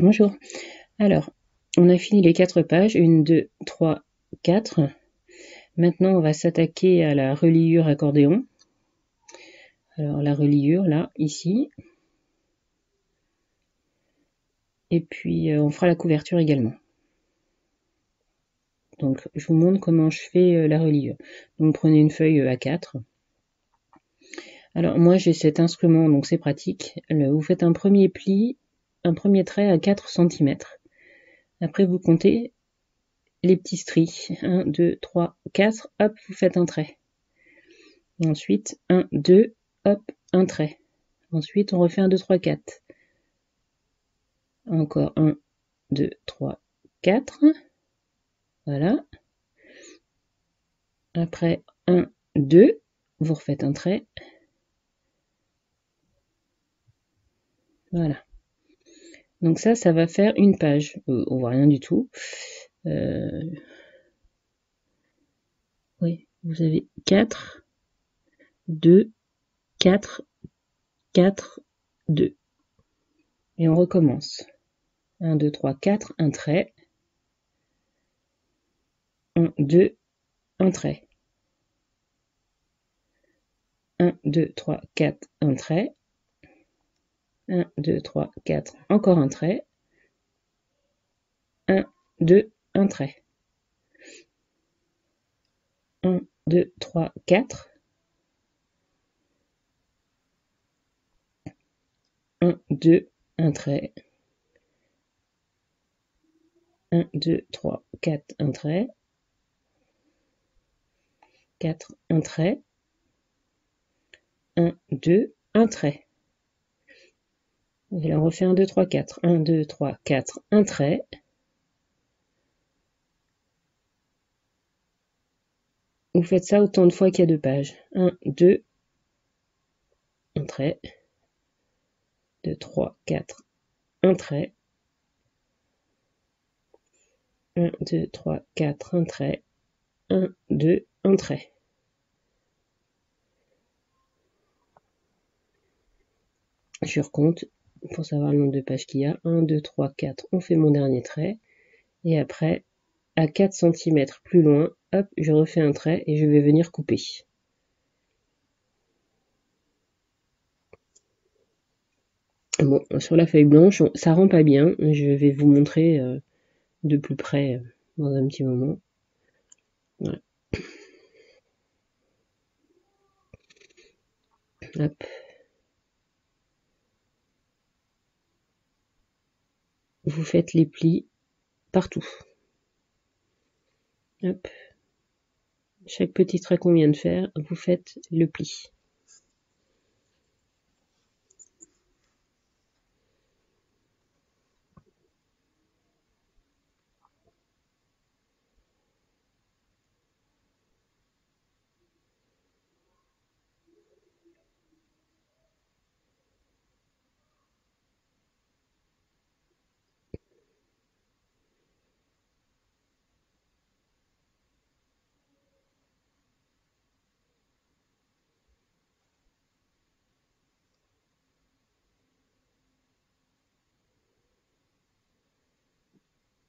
Bonjour. Alors, on a fini les 4 pages, 1, 2, 3, 4. Maintenant, on va s'attaquer à la reliure accordéon. Alors, la reliure, là, ici. Et puis, on fera la couverture également. Donc, je vous montre comment je fais la reliure. Donc, prenez une feuille A4. Alors, moi, j'ai cet instrument, donc c'est pratique. Vous faites un premier pli, un premier trait à 4 cm. Après, vous comptez les petits stries. 1, 2, 3, 4. Hop, vous faites un trait. Et ensuite, 1, 2, hop, un trait. Ensuite, on refait 1, 2, 3, 4. Encore 1, 2, 3, 4. Voilà. Après, 1, 2, vous refaites un trait. Voilà. Donc ça va faire une page. On voit rien du tout. Oui, vous avez 4, 2, 4, 4, 2. Et on recommence. 1, 2, 3, 4, un trait. 1, 2, un trait. 1, 2, 3, 4, un trait. 1, 2, 3, 4, encore un trait. 1, 2, un trait. 1, 2, 3, 4. 1, 2, un trait. 1, 2, 3, 4, un trait. 4, un trait. 1, 2, un trait. Et là, on refait 1, 2, 3, 4. 1, 2, 3, 4, un trait. Vous faites ça autant de fois qu'il y a 2 pages. 1, 2, un trait. 2, 3, 4, un trait. 1, 2, 3, 4, un trait. 1, 2, un trait. Je recompte pour savoir le nombre de pages qu'il y a. 1, 2, 3, 4, on fait mon dernier trait. Et après, à 4 cm plus loin, hop, je refais un trait et je vais venir couper. Bon, sur la feuille blanche, ça rend pas bien. Je vais vous montrer de plus près dans un petit moment. Voilà. Hop. Vous faites les plis partout. Hop. Chaque petit trait qu'on vient de faire, vous faites le pli.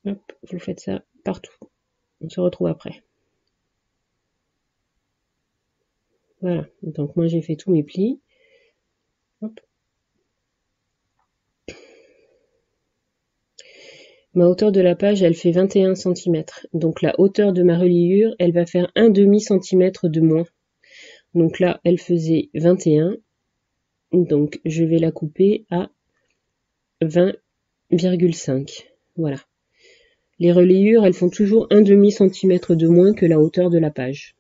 Hop, vous faites ça partout. On se retrouve après. Voilà, donc moi j'ai fait tous mes plis. Hop. Ma hauteur de la page, elle fait 21 cm. Donc la hauteur de ma reliure, elle va faire un demi-centimètre de moins. Donc là, elle faisait 21. Donc je vais la couper à 20,5. Voilà. Les reliures, elles font toujours un demi-centimètre de moins que la hauteur de la page.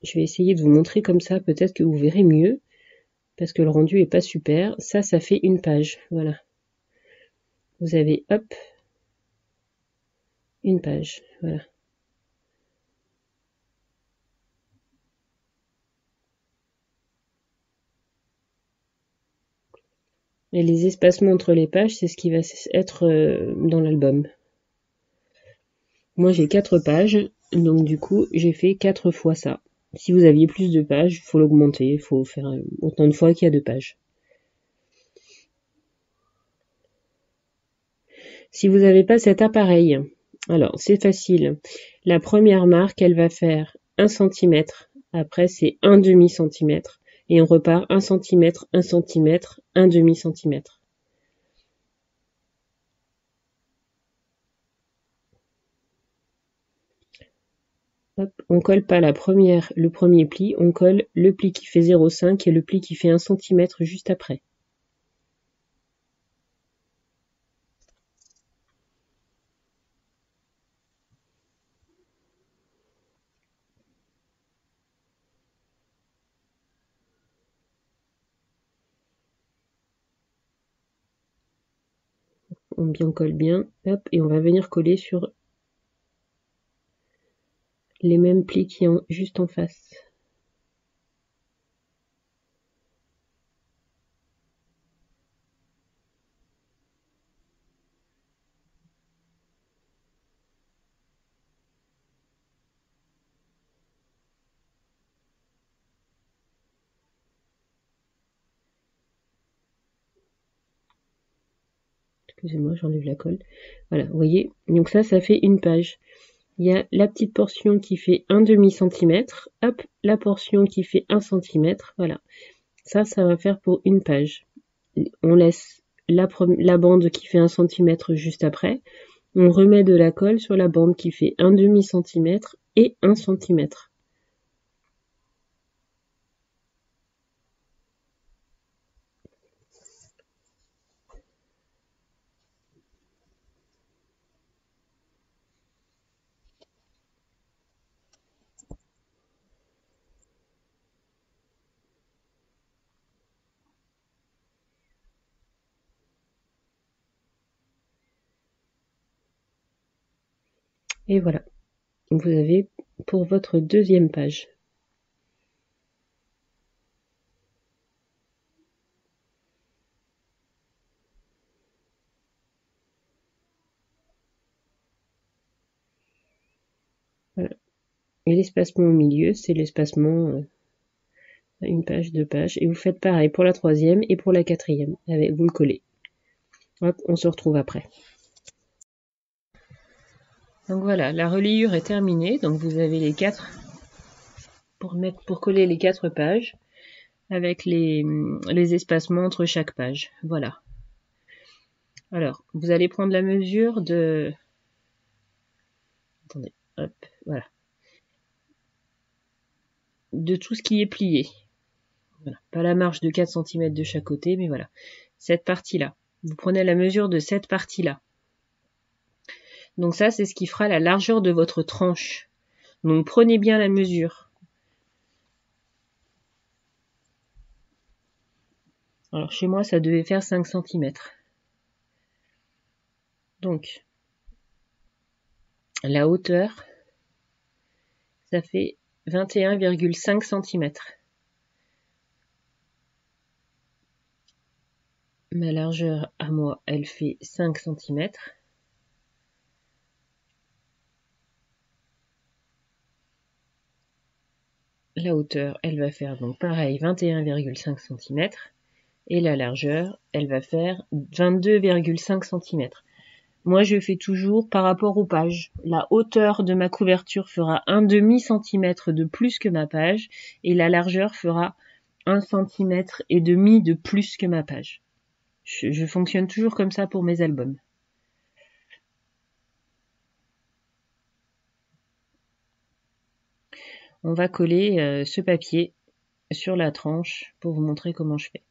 Je vais essayer de vous montrer comme ça, peut-être que vous verrez mieux, parce que le rendu est pas super. Ça fait une page, voilà. Vous avez, hop, une page, voilà. Et les espacements entre les pages, c'est ce qui va être dans l'album. Moi, j'ai 4 pages, donc du coup, j'ai fait 4 fois ça. Si vous aviez plus de pages, il faut l'augmenter, il faut faire autant de fois qu'il y a de pages. Si vous n'avez pas cet appareil, alors c'est facile. La première marque, elle va faire 1 cm. Après, c'est 1 demi-centimètre. Et on repart 1 cm, 1 cm, 1 demi-centimètre. Hop, on colle pas le premier pli, on colle le pli qui fait 0,5 et le pli qui fait 1 cm juste après. On bien colle bien, hop, et on va venir coller sur les mêmes plis qui sont juste en face. Excusez-moi, j'enlève la colle. Voilà, vous voyez, donc ça fait une page. Il y a la petite portion qui fait 1 demi-centimètre, hop, la portion qui fait 1 cm, voilà. Ça va faire pour une page. On laisse la bande qui fait 1 cm juste après. On remet de la colle sur la bande qui fait 1 demi-centimètre et 1 cm. Et voilà, vous avez pour votre deuxième page. Voilà. Et l'espacement au milieu, c'est l'espacement une page, deux pages. Et vous faites pareil pour la troisième et pour la quatrième. Vous le collez. Hop, on se retrouve après. Donc voilà, la reliure est terminée. Donc vous avez les 4 pour coller les 4 pages avec les espacements entre chaque page. Voilà. Alors, vous allez prendre la mesure de... Attendez, hop, voilà. De tout ce qui est plié. Voilà. Pas la marge de 4 cm de chaque côté, mais voilà. Cette partie-là. Vous prenez la mesure de cette partie-là. Donc ça, c'est ce qui fera la largeur de votre tranche. Donc prenez bien la mesure. Alors chez moi, ça devait faire 5 cm. Donc, la hauteur, ça fait 21,5 cm. Ma largeur à moi, elle fait 5 cm. La hauteur, elle va faire donc pareil 21,5 cm. Et la largeur, elle va faire 22,5 cm. Moi, je fais toujours par rapport aux pages. La hauteur de ma couverture fera 1 demi-centimètre de plus que ma page et la largeur fera 1 centimètre et demi de plus que ma page. Je fonctionne toujours comme ça pour mes albums. On va coller ce papier sur la tranche pour vous montrer comment je fais.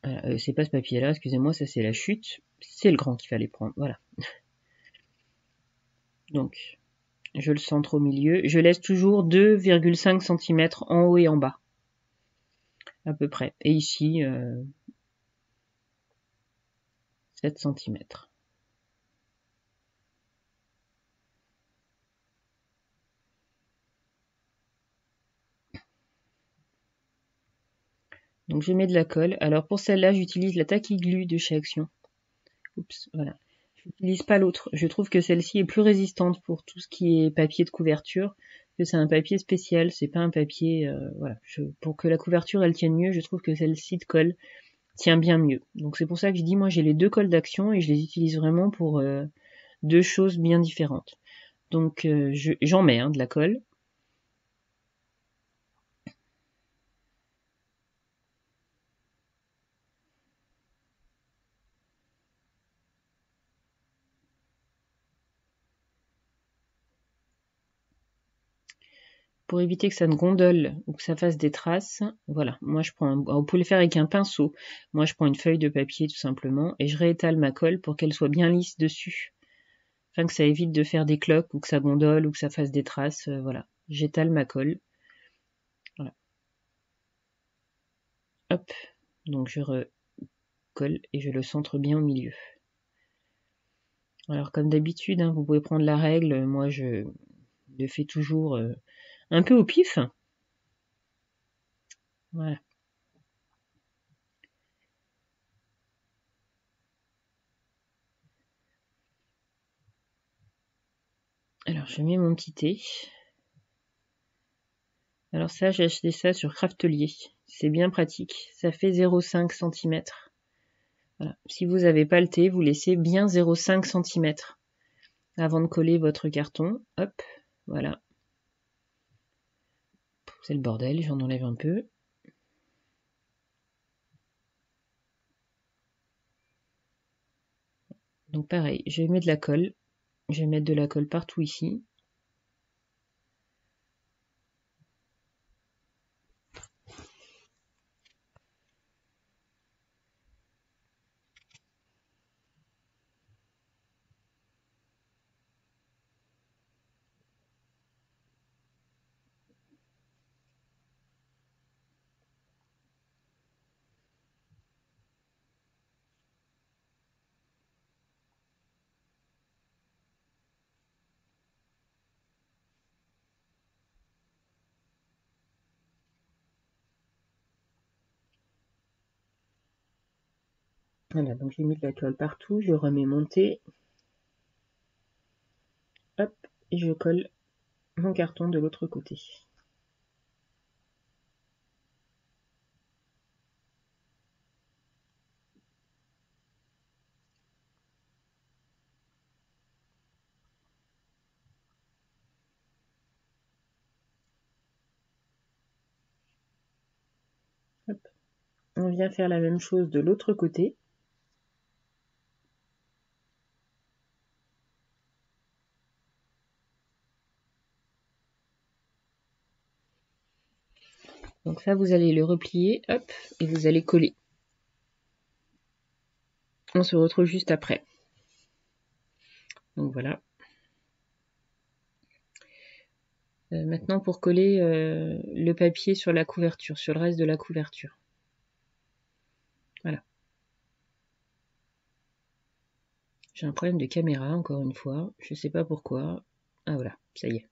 Voilà, c'est pas ce papier là, excusez-moi, ça c'est la chute. C'est le grand qu'il fallait prendre, voilà. Donc, je le centre au milieu. Je laisse toujours 2,5 cm en haut et en bas. À peu près. Et ici, 7 cm. Donc je mets de la colle. Alors pour celle-là, j'utilise la Tacky Glue de chez Action. Oups, voilà. j'utilise pas l'autre. Je trouve que celle-ci est plus résistante pour tout ce qui est papier de couverture, que c'est un papier spécial, c'est pas un papier, voilà. Pour que la couverture elle tienne mieux, je trouve que celle-ci de colle tient bien mieux. Donc c'est pour ça que je dis, moi j'ai les deux colles d'action et je les utilise vraiment pour deux choses bien différentes. Donc j'en mets de la colle. Pour éviter que ça ne gondole ou que ça fasse des traces, voilà, moi je prends, vous pouvez le faire avec un pinceau, moi je prends une feuille de papier tout simplement et je réétale ma colle pour qu'elle soit bien lisse dessus, afin que ça évite de faire des cloques ou que ça gondole ou que ça fasse des traces, voilà, j'étale ma colle, voilà, hop, donc je recolle et je le centre bien au milieu. Alors comme d'habitude, vous pouvez prendre la règle, moi je le fais toujours un peu au pif, voilà. Alors je mets mon petit thé. Alors ça, j'ai acheté ça sur Craftelier. C'est bien pratique. Ça fait 0,5 cm. Voilà. Si vous n'avez pas le thé, vous laissez bien 0,5 cm avant de coller votre carton. Hop, voilà. C'est le bordel, j'en enlève un peu. Donc pareil, je vais mettre de la colle. Je vais mettre de la colle partout ici. Voilà, donc j'ai mis de la colle partout. Je remets mon thé. Hop, et je colle mon carton de l'autre côté. Hop. On vient faire la même chose de l'autre côté. Donc ça, vous allez le replier, hop, et vous allez coller. On se retrouve juste après. Donc voilà. Maintenant pour coller le papier sur la couverture, sur le reste de la couverture. Voilà. J'ai un problème de caméra, encore une fois. Je sais pas pourquoi. Ah voilà, ça y est.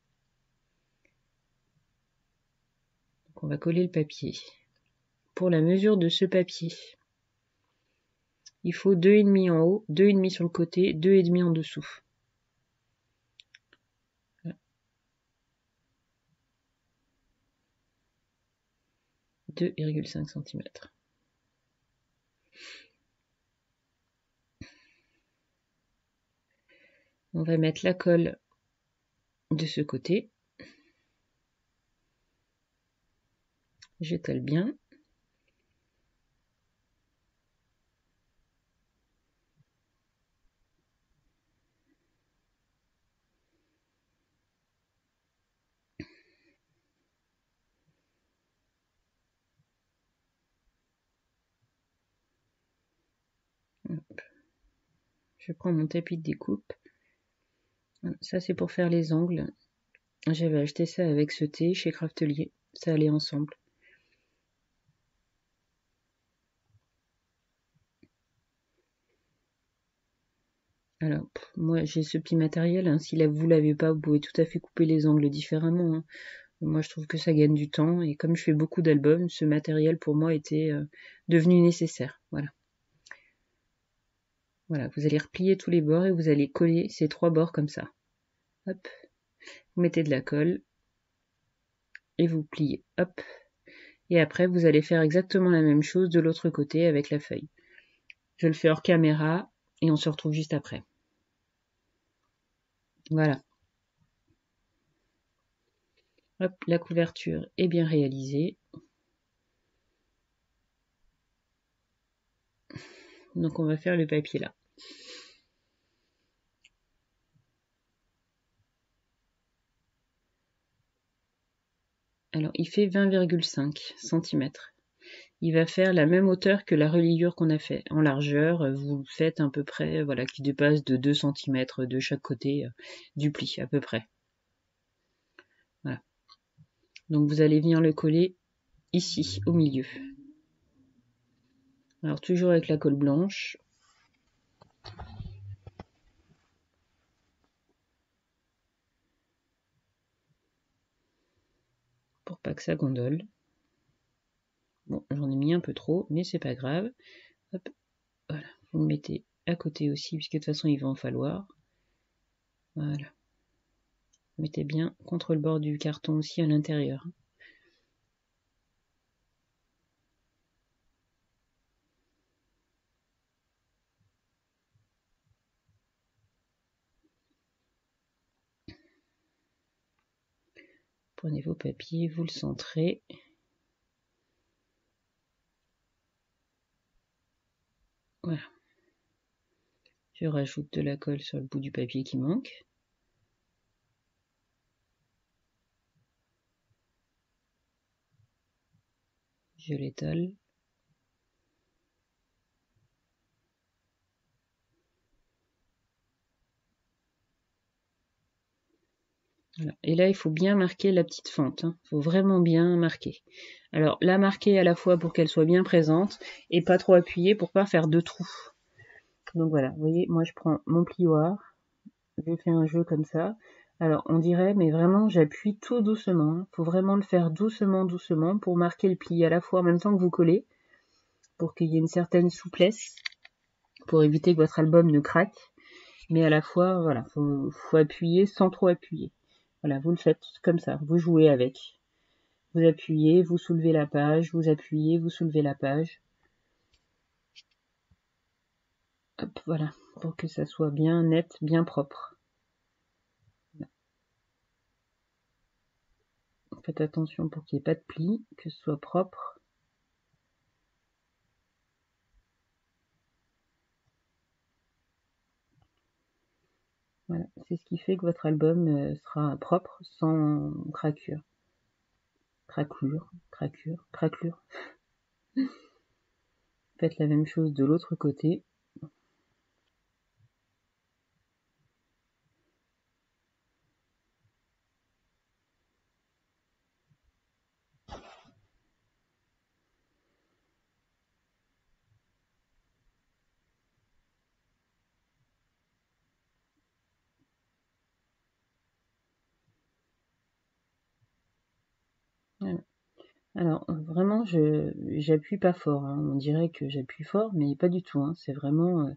Donc on va coller le papier. Pour la mesure de ce papier, il faut 2,5 en haut, 2,5 sur le côté, 2,5 en dessous. Voilà. 2,5 cm. On va mettre la colle de ce côté. J'étale bien. Hop. Je prends mon tapis de découpe. Ça c'est pour faire les angles. J'avais acheté ça avec ce thé chez Craftelier. Ça allait ensemble. Alors, moi j'ai ce petit matériel, si vous l'avez pas, vous pouvez tout à fait couper les angles différemment. Moi je trouve que ça gagne du temps, et comme je fais beaucoup d'albums, ce matériel pour moi était devenu nécessaire. Voilà. Voilà, vous allez replier tous les bords et vous allez coller ces 3 bords comme ça. Hop, vous mettez de la colle et vous pliez. Hop. Et après, vous allez faire exactement la même chose de l'autre côté avec la feuille. Je le fais hors caméra et on se retrouve juste après. Voilà. Hop, la couverture est bien réalisée. Donc on va faire le papier là. Alors il fait 20,5 cm. Il va faire la même hauteur que la reliure qu'on a fait. En largeur, vous faites à peu près, voilà, qui dépasse de 2 cm de chaque côté du pli, à peu près. Voilà. Donc vous allez venir le coller ici, au milieu. Alors toujours avec la colle blanche. Pour pas que ça gondole. Bon, j'en ai mis un peu trop, mais c'est pas grave. Hop, voilà, vous le mettez à côté aussi, puisque de toute façon il va en falloir. Voilà. Mettez bien contre le bord du carton aussi à l'intérieur. Prenez vos papiers, vous le centrez. Voilà. Je rajoute de la colle sur le bout du papier qui manque. Je l'étale. Voilà. Et là, il faut bien marquer la petite fente. Il faut vraiment bien marquer. Alors, la marquer à la fois pour qu'elle soit bien présente et pas trop appuyer pour pas faire de trous. Donc voilà, vous voyez, moi je prends mon plioir, je fais un jeu comme ça. Alors, on dirait, mais vraiment, j'appuie tout doucement. Il faut vraiment le faire doucement, doucement pour marquer le pli à la fois en même temps que vous collez, pour qu'il y ait une certaine souplesse, pour éviter que votre album ne craque. Mais à la fois, voilà, faut appuyer sans trop appuyer. Voilà, vous le faites comme ça, vous jouez avec. Vous appuyez, vous soulevez la page, vous appuyez, vous soulevez la page. Hop, voilà, pour que ça soit bien net, bien propre. Faites attention pour qu'il n'y ait pas de plis, que ce soit propre. Voilà, c'est ce qui fait que votre album sera propre, sans craquure. Craquure. Faites la même chose de l'autre côté. Voilà. Alors vraiment, j'appuie pas fort. On dirait que j'appuie fort, mais pas du tout. C'est vraiment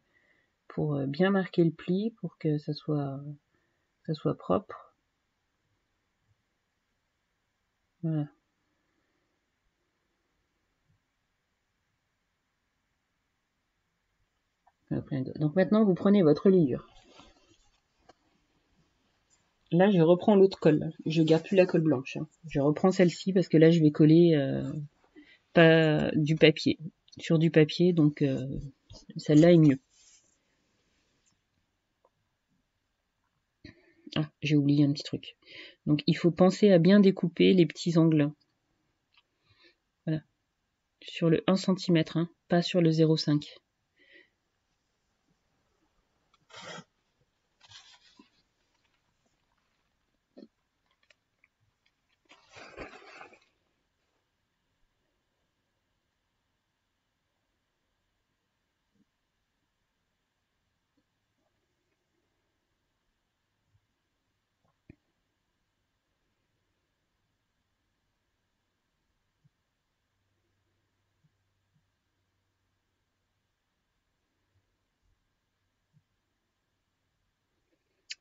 pour bien marquer le pli, pour que ça soit propre. Voilà. Donc maintenant, vous prenez votre reliure. Là, je reprends l'autre colle. Je garde plus la colle blanche. Je reprends celle-ci parce que là, je vais coller pas du papier. Sur du papier, donc celle-là est mieux. Ah, j'ai oublié un petit truc. Donc il faut penser à bien découper les petits angles. Voilà. Sur le 1 cm, pas sur le 0,5.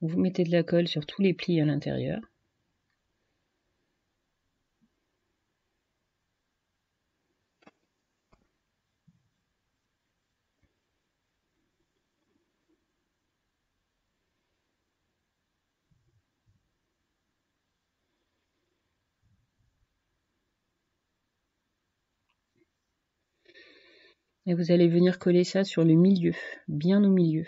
Vous mettez de la colle sur tous les plis à l'intérieur. Et vous allez venir coller ça sur le milieu, bien au milieu.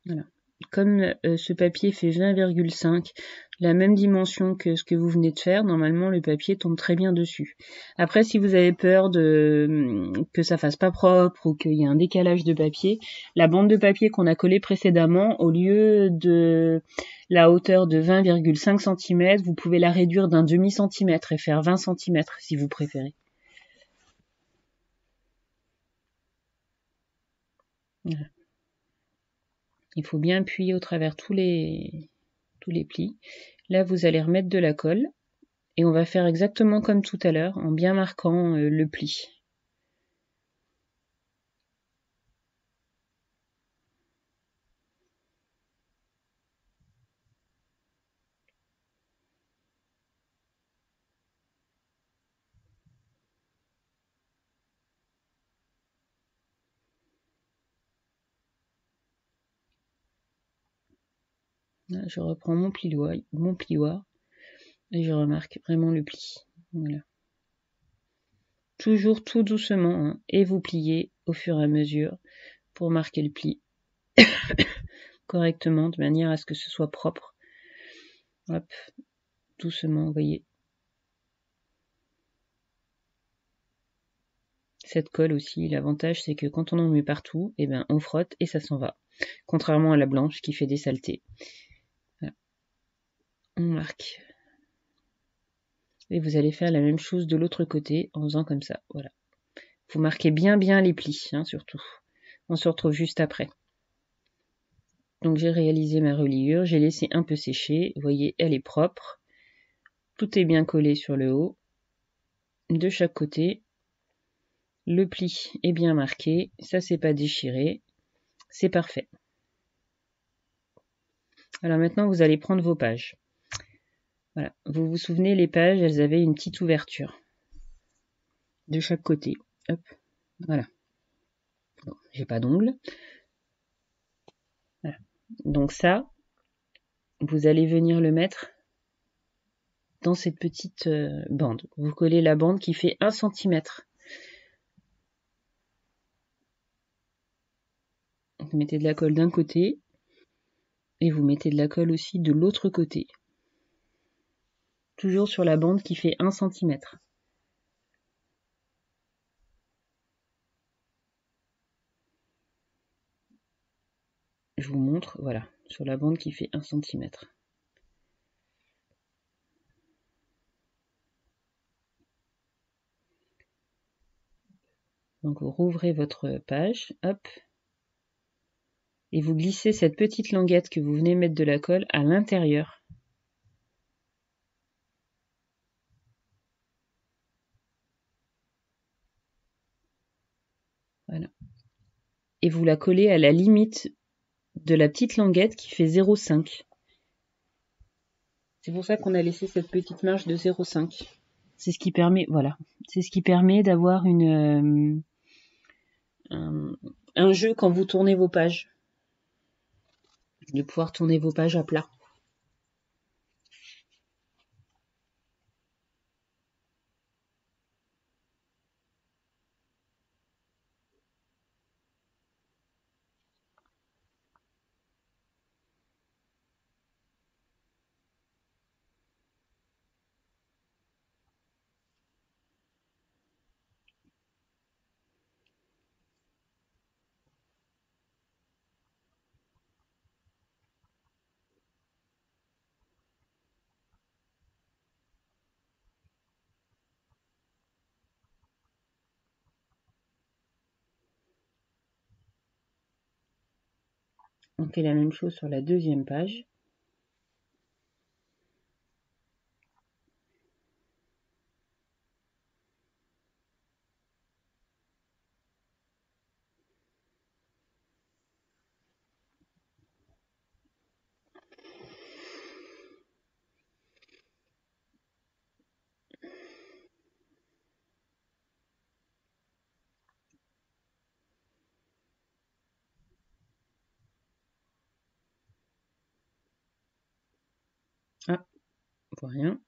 Voilà. Comme ce papier fait 20,5, la même dimension que ce que vous venez de faire, normalement le papier tombe très bien dessus. Après, si vous avez peur que ça fasse pas propre ou qu'il y ait un décalage de papier, la bande de papier qu'on a collée précédemment, au lieu de la hauteur de 20,5 cm, vous pouvez la réduire d'un demi-centimètre et faire 20 cm si vous préférez. Voilà. Il faut bien appuyer au travers tous les plis. Là, vous allez remettre de la colle et on va faire exactement comme tout à l'heure en bien marquant le pli. Là, je reprends mon plioir et je remarque vraiment le pli. Voilà. Toujours tout doucement, hein, et vous pliez au fur et à mesure pour marquer le pli correctement de manière à ce que ce soit propre. Hop, doucement, vous voyez. Cette colle aussi, l'avantage c'est que quand on en met partout, eh ben, on frotte et ça s'en va. Contrairement à la blanche qui fait des saletés. Voilà. On marque. Et vous allez faire la même chose de l'autre côté en faisant comme ça. Voilà. Vous marquez bien les plis, hein, surtout. On se retrouve juste après. Donc j'ai réalisé ma reliure, j'ai laissé un peu sécher. Vous voyez, elle est propre. Tout est bien collé sur le haut. De chaque côté. Le pli est bien marqué. Ça s'est pas déchiré. C'est parfait. Alors maintenant, vous allez prendre vos pages. Voilà. Vous vous souvenez, les pages, elles avaient une petite ouverture. De chaque côté. Hop. Voilà. Bon, j'ai pas d'ongles. Voilà. Donc ça, vous allez venir le mettre dans cette petite bande. Vous collez la bande qui fait 1 cm. Vous mettez de la colle d'un côté et vous mettez de la colle aussi de l'autre côté. Toujours sur la bande qui fait 1 cm. Je vous montre, voilà, sur la bande qui fait 1 cm. Donc vous rouvrez votre page, hop, et vous glissez cette petite languette que vous venez mettre de la colle à l'intérieur. Voilà. Et vous la collez à la limite de la petite languette qui fait 0,5. C'est pour ça qu'on a laissé cette petite marge de 0,5. C'est ce qui permet, voilà, c'est ce qui permet d'avoir un jeu quand vous tournez vos pages, de pouvoir tourner vos pages à plat. On fait la même chose sur la deuxième page. Ah, on voit rien.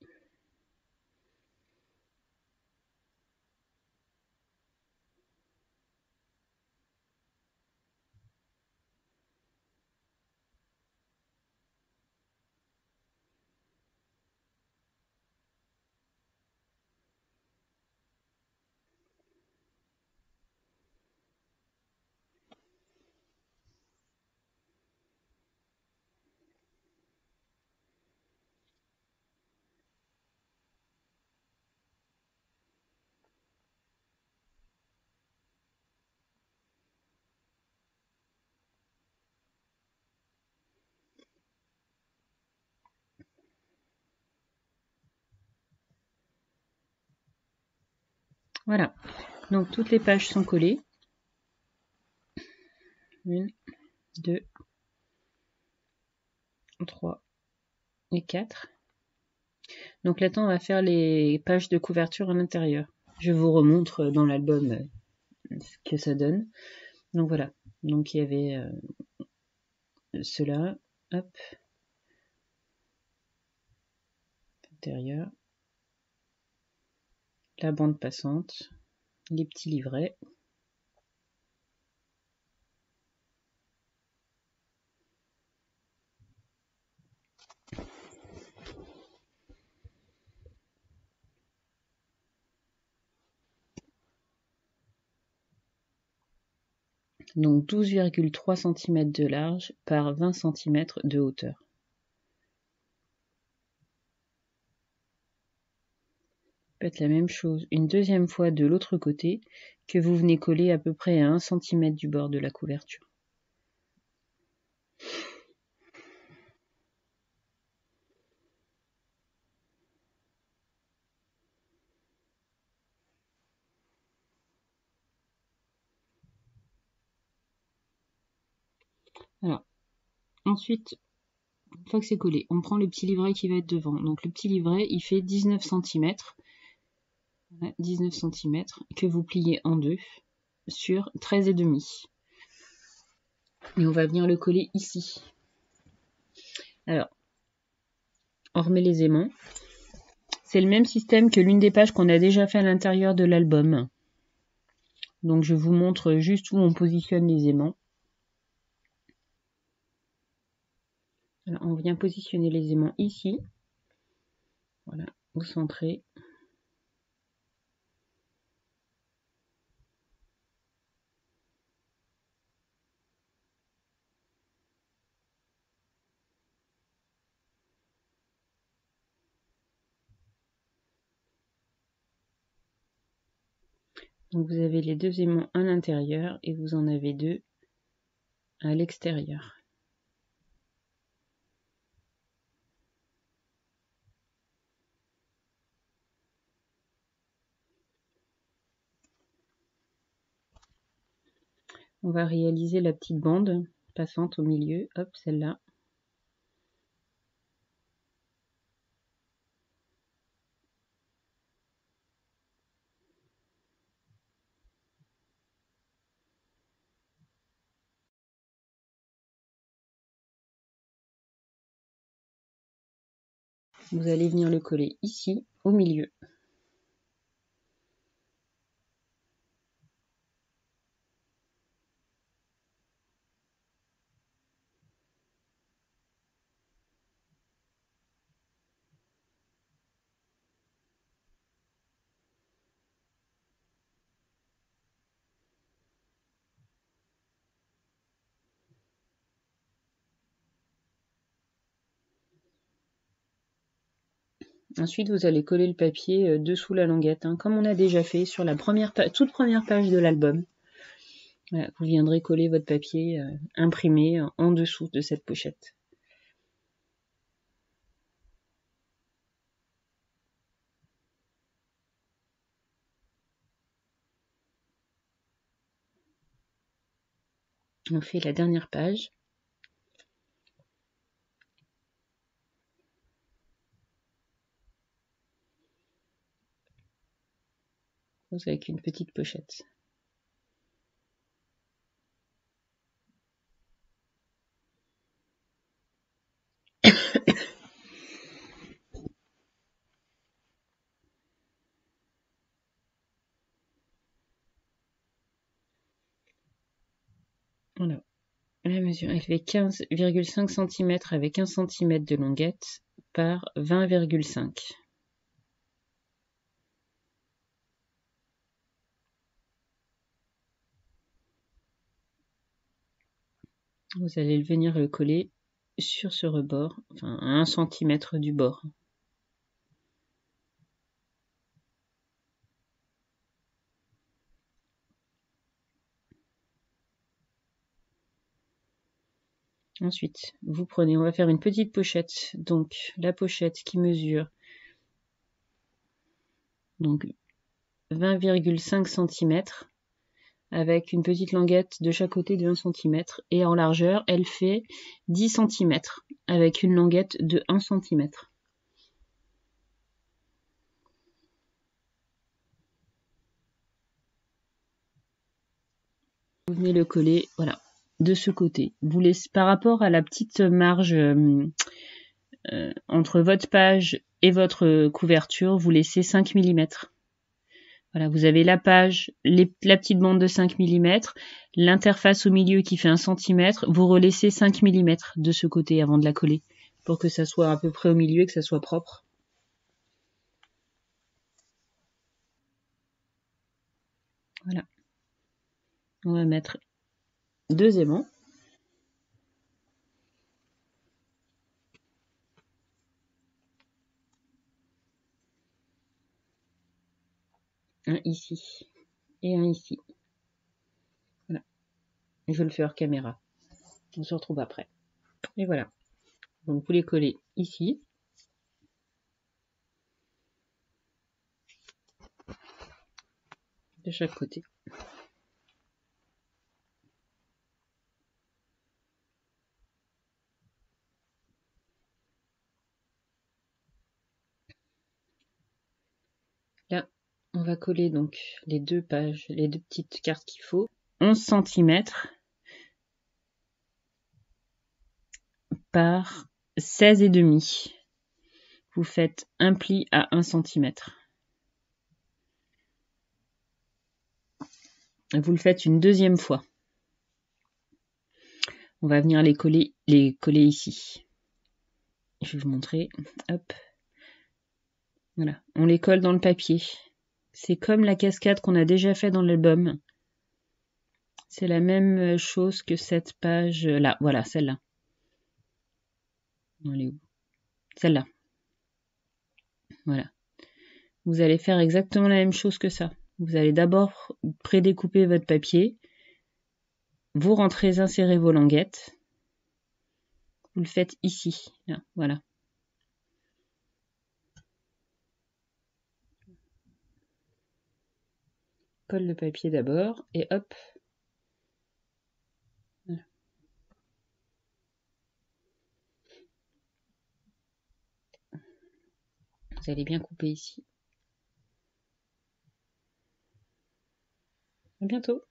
Voilà, donc toutes les pages sont collées. 1, 2, 3 et 4. Donc là-dedans, on va faire les pages de couverture à l'intérieur. Je vous remontre dans l'album ce que ça donne. Donc voilà, donc il y avait cela, hop, intérieur, la bande passante, les petits livrets. Donc 12,3 cm de large par 20 cm de hauteur. Faites la même chose une deuxième fois de l'autre côté, que vous venez coller à peu près à 1 cm du bord de la couverture. Voilà. Ensuite, une fois que c'est collé, on prend le petit livret qui va être devant. Donc le petit livret, il fait 19 cm. 19 cm que vous pliez en deux sur 13,5. Et on va venir le coller ici. Alors, on remet les aimants. C'est le même système que l'une des pages qu'on a déjà fait à l'intérieur de l'album. Donc je vous montre juste où on positionne les aimants. Alors, on vient positionner les aimants ici. Voilà, au centré. Donc vous avez les deux aimants à l'intérieur et vous en avez deux à l'extérieur. On va réaliser la petite bande passante au milieu, hop, celle-là. Vous allez venir le coller ici, au milieu. Ensuite, vous allez coller le papier dessous la languette, hein, comme on a déjà fait sur la toute première page de l'album. Voilà, vous viendrez coller votre papier imprimé en dessous de cette pochette. On fait la dernière page. Avec une petite pochette. La mesure, elle fait 15,5 cm avec 1 cm de longuette par 20,5. Vous allez venir le coller sur ce rebord, enfin à 1 cm du bord. Ensuite, vous prenez, on va faire une petite pochette. Donc la pochette qui mesure donc 20,5 cm avec une petite languette de chaque côté de 1 cm et en largeur, elle fait 10 cm avec une languette de 1 cm. Vous venez le coller, voilà, de ce côté. Vous laissez, par rapport à la petite marge entre votre page et votre couverture, vous laissez 5 mm. Voilà, vous avez la page, la petite bande de 5 mm, l'interface au milieu qui fait 1 cm, vous relaissez 5 mm de ce côté avant de la coller, pour que ça soit à peu près au milieu et que ça soit propre. Voilà. On va mettre 2 aimants. Un ici et un ici. Voilà. Je le fais hors caméra. On se retrouve après. Et voilà. Donc vous les collez ici. De chaque côté. Là, on va coller donc les 2 pages, les 2 petites cartes qu'il faut. 11 cm par 16,5. Vous faites un pli à 1 cm. Vous le faites une deuxième fois. On va venir les coller ici. Je vais vous montrer. Hop. Voilà. On les colle dans le papier. C'est comme la cascade qu'on a déjà fait dans l'album. C'est la même chose que cette page-là. Voilà, celle-là. Elle est où? Celle-là. Voilà. Vous allez faire exactement la même chose que ça. Vous allez d'abord prédécouper votre papier. Vous rentrez, insérez vos languettes. Vous le faites ici. Là, voilà. Colle le papier d'abord et hop. Voilà. Vous allez bien couper ici. À bientôt.